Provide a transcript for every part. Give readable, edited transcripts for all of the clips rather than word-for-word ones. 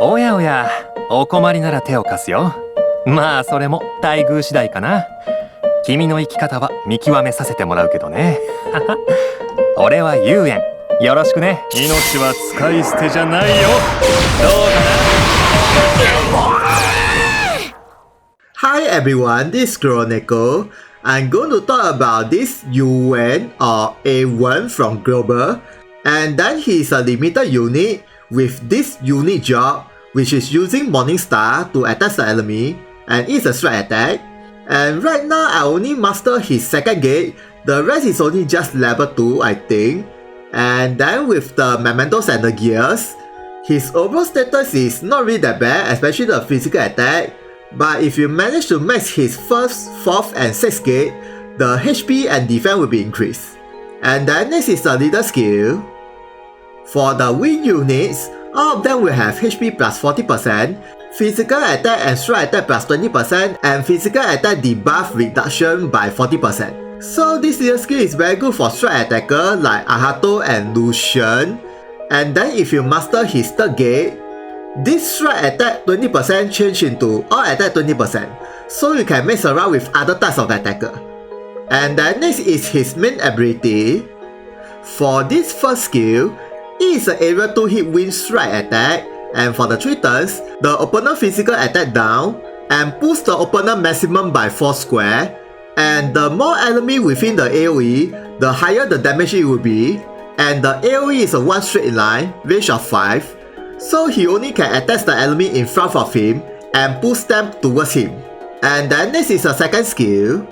おやおや、お困りなら手を貸すよ。まあそれも待遇次第かな。君の生き方は見極めさせてもらうけどね。俺はユーエン、よろしくね。命は使い捨てじゃないよ。どうかな。Hi everyone, this is Chronicle. I'm going to talk about this Ewan or A1 from Global, and then he is a limited unit with this unique job, which is using Morningstar to attack the enemy, and it's a strike attack. And right now I only master his second gate, the rest is only just level 2 I think. And then with the mementos and the gears, his overall status is not really that bad, especially the physical attack. But if you manage to max his 1st, 4th and 6th gate, the HP and defense will be increased. And then next is the leader skill. For the wing units, all of them will have HP plus 40%, physical attack and strike attack plus 20%, and physical attack debuff reduction by 40%. So this leader skill is very good for strike attacker like Ahato and Lucian. And then if you master his 3rd gate, this strike attack 20% change into all attack 20%, so you can mix around with other types of attacker. And then next is his main ability. For this first skill, it is an area 2 hit win strike attack, and for the 3 turns, the opponent physical attack down, and push the opponent maximum by 4 square, and the more enemy within the AOE, the higher the damage it will be, and the AOE is a 1 straight line, range of 5, so he only can attack the enemy in front of him and push them towards him. And then next is a second skill.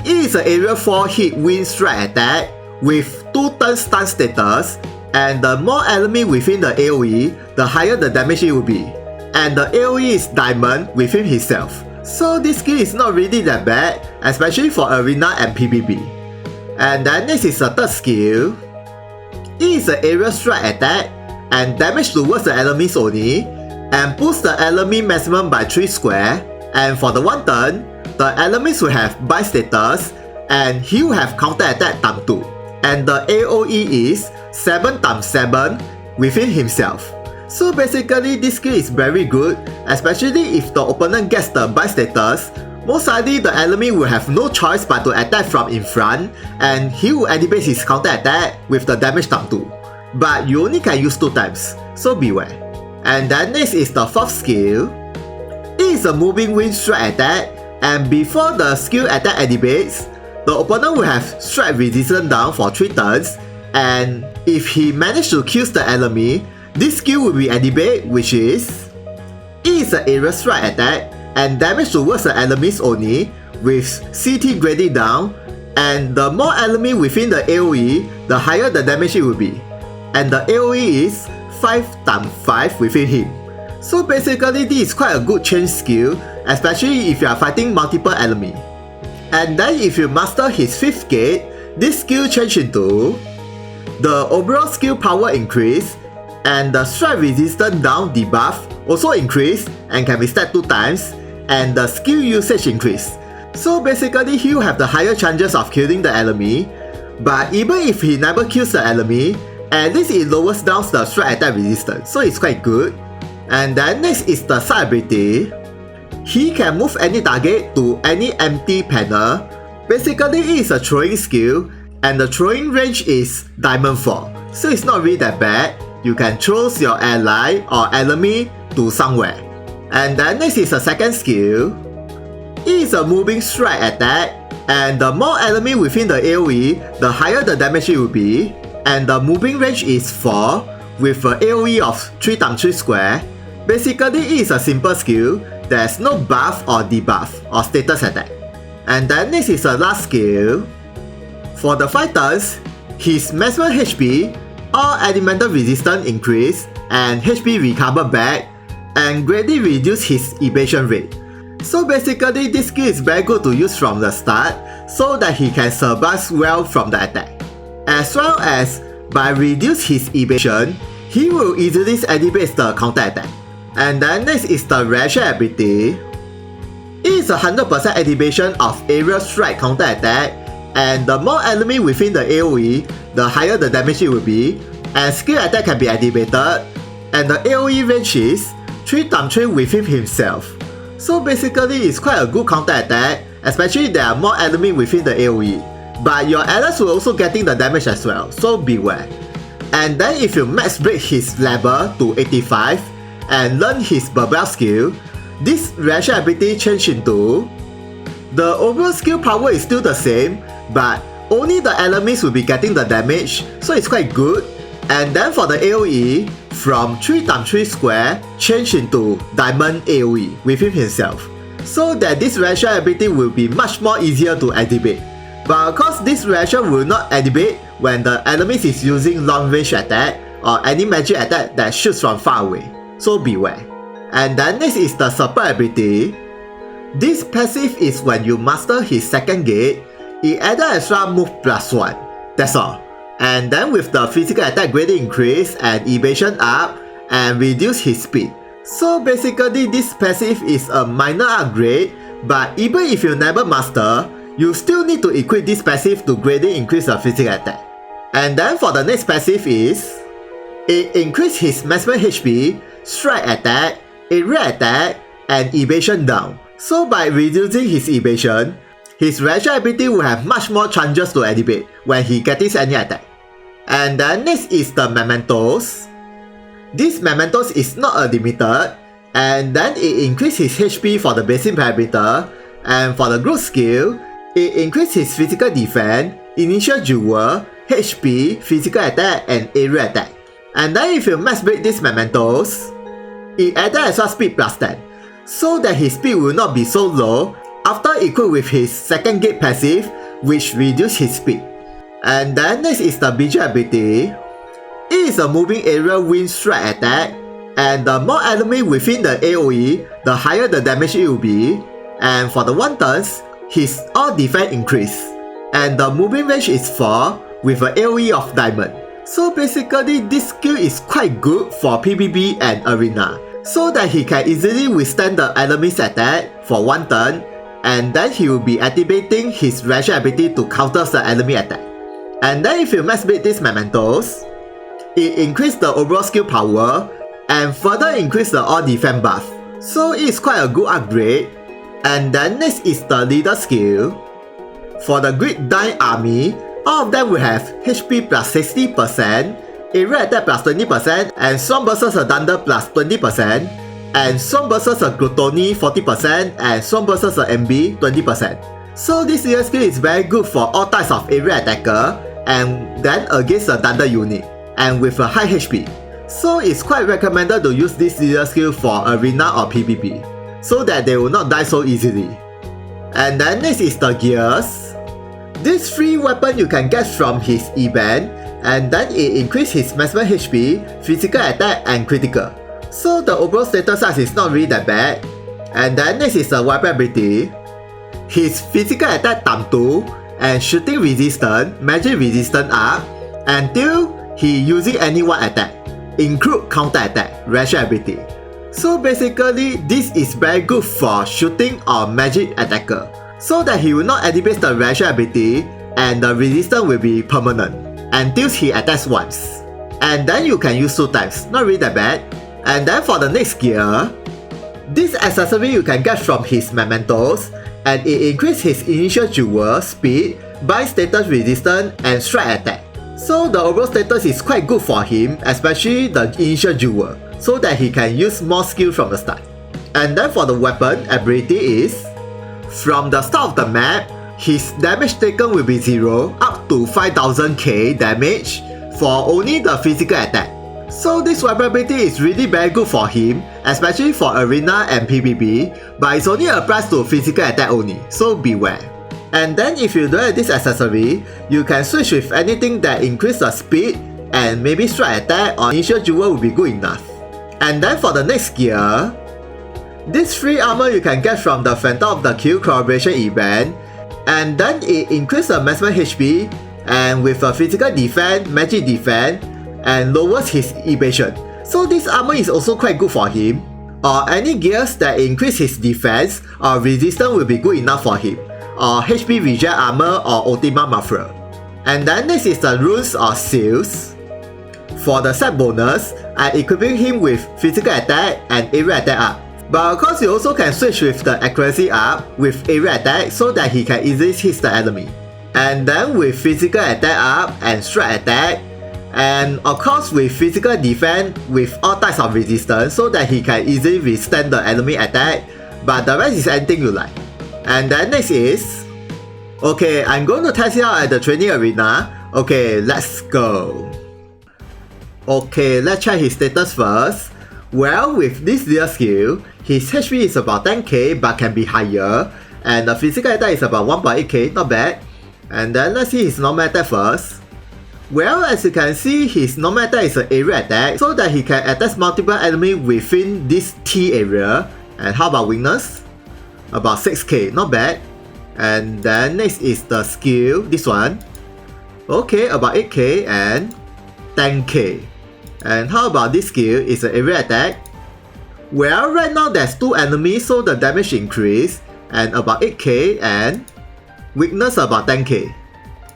It is an area 4 hit win strike attack with 2 turn stun status, and the more enemy within the AOE, the higher the damage it will be. And the AOE is diamond within himself. So this skill is not really that bad, especially for arena and PvP. And then next is the third skill. It is an area strike attack and damage towards the enemies only, and push the enemy maximum by 3 square, and for the 1 turn, the enemies will have buy status, and he will have counter attack times 2, and the AOE is 7 times 7 within himself. So basically this skill is very good, especially if the opponent gets the buy status. Most likely the enemy will have no choice but to attack from in front, and he will activate his counter attack with the damage times 2. But you only can use 2 times, so beware. And then next is the 4th skill. It is a moving wind strike attack, and before the skill attack activates, the opponent will have strike resistance down for 3 turns, and if he manages to kill the enemy, this skill will be activated, which is, it is an area strike attack and damage towards the enemies only with CT graded down, and the more enemy within the AOE, the higher the damage it will be. And the AOE is 5 times 5 within him. So basically this is quite a good change skill, especially if you are fighting multiple enemy. And then if you master his 5th gate, this skill change into the overall skill power increase, and the strike resistance down debuff also increase and can be stacked 2 times, and the skill usage increase. So basically he will have the higher chances of killing the enemy, but even if he never kills the enemy, at least it lowers down the strike attack resistance, so it's quite good. And then next is the side ability. He can move any target to any empty panel. Basically it is a throwing skill, and the throwing range is diamond 4, so it's not really that bad. You can throw your ally or enemy to somewhere. And then next is a second skill. It is a moving strike attack, and the more enemy within the AOE, the higher the damage it will be. And the moving range is 4 with an AOE of 3 times 3 square. Basically it is a simple skill, there's no buff or debuff or status attack. And then next is the last skill. For the 5 turns, his maximum HP, all elemental resistance increase, and HP recover back, and greatly reduce his evasion rate. So basically this skill is very good to use from the start, so that he can survive well from the attack. As well as, by reduce his evasion, he will easily activate the counter attack. And then next is the reaction ability. It is a 100% activation of area strike counter attack, and the more enemy within the AOE, the higher the damage it will be, and skill attack can be activated, and the AOE range is 3x3 within himself. So basically it's quite a good counter attack, especially there are more enemies within the AOE. But your allies will also getting the damage as well, so beware. And then if you max break his level to 85 and learn his barbell skill, this reaction ability change into the overall skill power is still the same, but only the enemies will be getting the damage, so it's quite good. And then for the AOE, from 3x3 square change into diamond AOE within himself, so that this reaction ability will be much more easier to activate. But of course this reaction will not activate when the enemies is using long range attack or any magic attack that shoots from far away, so beware. And then next is the support ability. This passive is when you master his second gate, it added extra move +1, that's all. And then with the physical attack grading increase and evasion up and reduce his speed. So basically this passive is a minor upgrade, but even if you never master, you still need to equip this passive to greatly increase the physical attack. And then for the next passive is, it increases his maximum HP, strike attack, area attack, and evasion down. So by reducing his evasion, his reaction ability will have much more chances to activate when he gets any attack. And then next is the mementos. This mementos is not a limited, and then it increases his HP for the basic parameter, and for the growth skill, it increases his physical defense, initial jewel, HP, physical attack, and area attack. And then if you max break these mementos, it added extra speed +10, so that his speed will not be so low after equipped with his second gate passive, which reduces his speed. And then next is the Bijou ability. It is a moving area wind strike attack, and the more enemy within the AOE, the higher the damage it will be. And for the 1 turns, his all defense increase, and the moving range is 4 with an AOE of diamond. So basically this skill is quite good for PvP and arena, so that he can easily withstand the enemy's attack for 1 turn, and then he will be activating his reaction ability to counter the enemy attack. And then if you max break these mementos, it increases the overall skill power and further increase the all defense buff. So it's quite a good upgrade. And then next is the leader skill. For the Great Dying Army, all of them will have HP +60%, area attack +20%, and Storm vs. a Thunder +20%, and Storm vs. a Gluttony 40%, and Storm vs. a MB 20%. So this leader skill is very good for all types of area attacker, and then against the Thunder unit, and with a high HP. So it's quite recommended to use this leader skill for arena or PvP, so that they will not die so easily. And then next is the gears. This free weapon you can get from his event, and then it increases his maximum HP, physical attack, and critical. So the overall status size is not really that bad. And then next is the weapon ability. His physical attack ×2 and shooting resistance, magic resistance up until he using any one attack, include counter attack, reaction ability. So basically this is very good for shooting or magic attacker, so that he will not activate the reaction ability and the resistance will be permanent until he attacks once. And then you can use 2 times, not really that bad. And then for the next gear, this accessory you can get from his mementos, and it increases his initial jewel, speed, bind status resistance, and strike attack. So the overall status is quite good for him, especially the initial jewel, so that he can use more skill from the start. And then for the weapon ability is, from the start of the map, his damage taken will be 0 up to 5000k damage for only the physical attack. So this weapon ability is really very good for him, especially for arena and PvP, but it's only applies to physical attack only, so beware. And then if you don't have this accessory, you can switch with anything that increase the speed, and maybe strike attack or initial jewel will be good enough. And then for the next gear, this free armor you can get from the Phantom of the Kill collaboration event, and then it increases the maximum HP, and with a physical defense, magic defense, and lowers his evasion. So this armor is also quite good for him, or any gears that increase his defense or resistance will be good enough for him, or HP regen armor or Ultima Muffler. And then next is the runes or seals. for the set bonus, I'm equipping him with physical attack and area attack up. But of course you also can switch with the accuracy up with area attack so that he can easily hit the enemy. And then with physical attack up and strike attack, and of course with physical defense with all types of resistance so that he can easily withstand the enemy attack, but the rest is anything you like. And then next is, okay, I'm going to test it out at the training arena. Okay, let's go. Okay, let's check his status first. Well, with this deal skill, his HP is about 10k but can be higher, and the physical attack is about 1.8k, not bad. And then let's see his normal attack first. Well, as you can see, his normal attack is an area attack, so that he can attack multiple enemies within this T area. And how about weakness? About 6k, not bad. And then next is the skill, this one. Okay, about 8k and 10k. And how about this skill? It's an area attack. Well, right now there's 2 enemies, so the damage increase. And about 8k and weakness about 10k.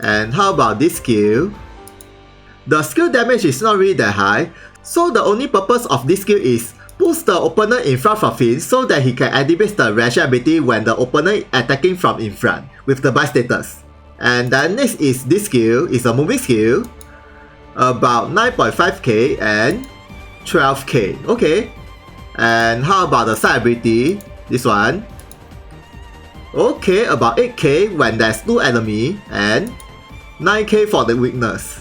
And how about this skill? The skill damage is not really that high, so the only purpose of this skill is push the opponent in front of him so that he can activate the reaction ability when the opponent attacking from in front with the buy status. And then next is this skill, is a moving skill. About 9.5k and 12k, okay. And how about the side ability, this one? Okay, about 8k when there's 2 enemy and 9k for the weakness.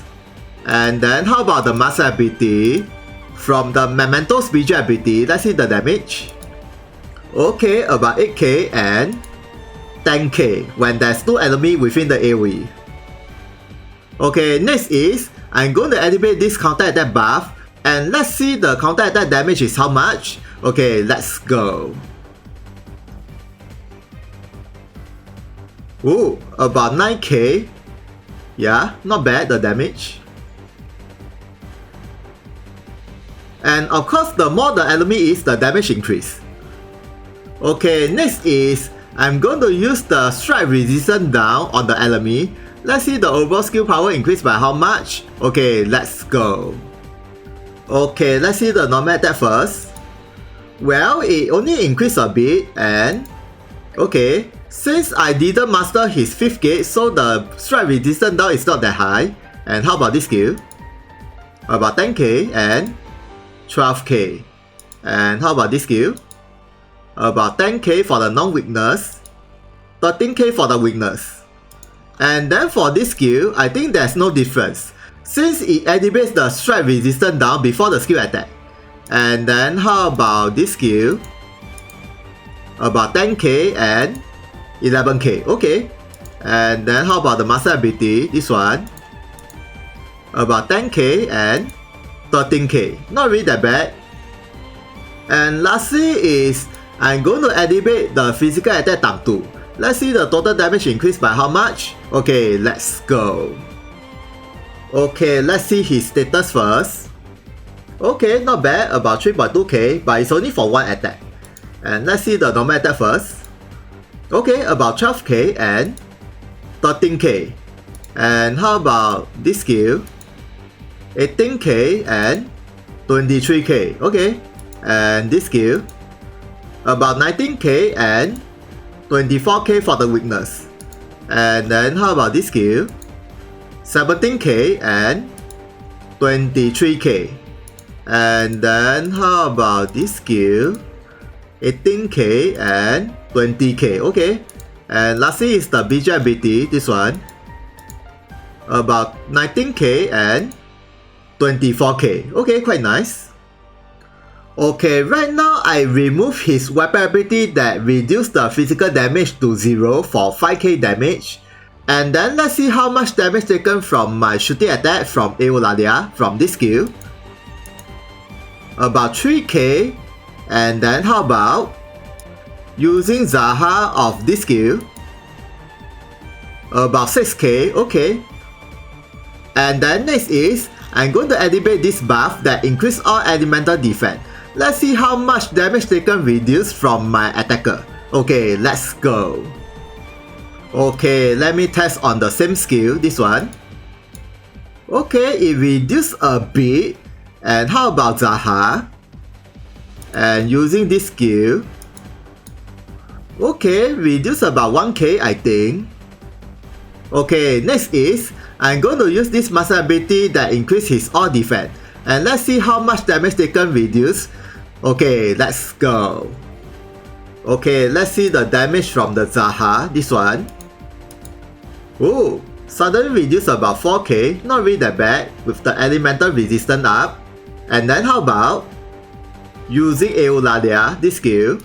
And then how about the master ability? From the Memento Spiritual ability, let's see the damage. Okay, about 8k and 10k when there's 2 enemy within the AOE. Okay, next is, I'm going to activate this counter attack buff, and let's see the counter attack damage is how much. Okay, let's go. Ooh, about 9k. Yeah, not bad, the damage. And of course, the more the enemy is, the damage increase. Okay, next is, I'm going to use the strike resistance down on the enemy. Let's see the overall skill power increase by how much. Okay, let's go. Okay, let's see the normal attack first. Well, it only increased a bit, and okay, since I didn't master his 5th gate, so the strike resistance down is not that high. And how about this skill? About 10k and 12k. And how about this skill? About 10k for the non-weakness, 13k for the weakness. And then for this skill, I think there's no difference, since it activates the strike resistance down before the skill attack. And then how about this skill? About 10k and 11k, okay. And then how about the master ability, this one? About 10k and 13k, not really that bad. And lastly is, I'm going to activate the physical attack times 2. Let's see the total damage increase by how much. Okay, let's go. Okay, let's see his status first. Okay, not bad, about 3.2k, but it's only for 1 attack. And let's see the normal attack first. Okay, about 12k and 13k. And how about this skill? 18k and 23k, okay. And this skill? About 19k and 24k for the weakness. And then how about this skill? 17k and 23k. And then how about this skill? 18k and 20k, okay. And lastly is the BJ ability, this one. About 19k and 24k, okay, quite nice. Okay, right now I remove his weapon ability that reduce the physical damage to 0 for 5k damage. And then let's see how much damage taken from my shooting attack from Eulalia from this skill. About 3k. And then how about using Zaha of this skill? About 6k, okay. And then next is, I'm going to activate this buff that increase all elemental defense. Let's see how much damage taken reduced from my attacker. Okay, let's go. Okay, let me test on the same skill, this one. Okay, it reduced a bit. And how about Zaha? And using this skill. Okay, reduce about 1k I think. Okay, next is I'm going to use this master ability that increase his all defense. And let's see how much damage taken reduce. Okay, let's go. Okay, let's see the damage from the Zaha, this one. Oh, suddenly reduce about 4k, not really that bad, with the elemental resistance up. And then how about using Eulalia, this skill.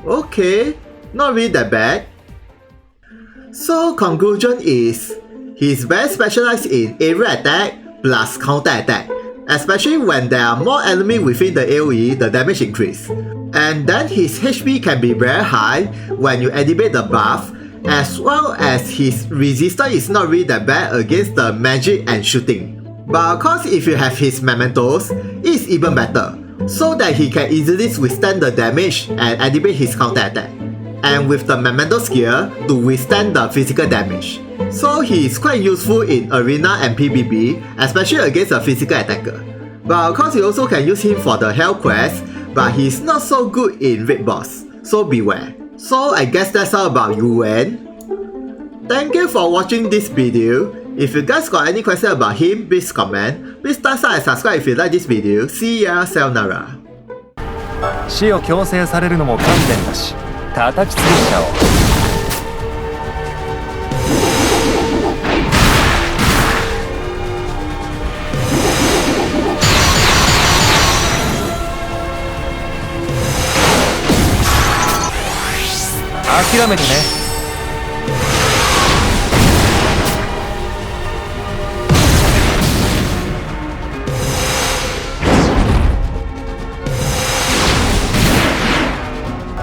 Okay, not really that bad. So conclusion is, he's very specialized in area attack plus counter attack. Especially when there are more enemies within the AOE, the damage increase. And then his HP can be very high when you activate the buff, as well as his resistance is not really that bad against the magic and shooting. But of course, if you have his mementos, it's even better, so that he can easily withstand the damage and activate his counter attack. And with the memento skill to withstand the physical damage. So he is quite useful in arena and PvP, especially against a physical attacker. But of course you also can use him for the health quest, but he's not so good in raid boss, so beware. So I guess that's all about Ewan. Thank you for watching this video. If you guys got any question about him, please comment. Please thumbs up and subscribe if you like this video. See ya, sayonara. 死を強制されるのも勘弁だし、叩きつぶしちゃおう。諦めてね。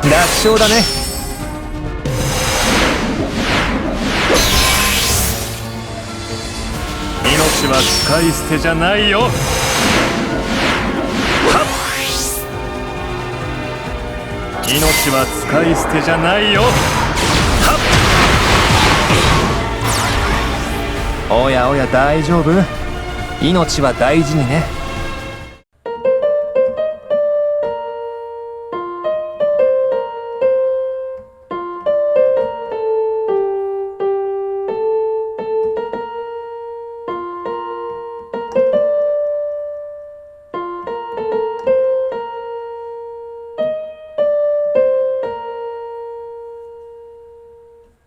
楽勝だね。命は使い捨てじゃないよ。はっ、命は使い捨てじゃないよ。はっ、おやおや大丈夫？命は大事にね。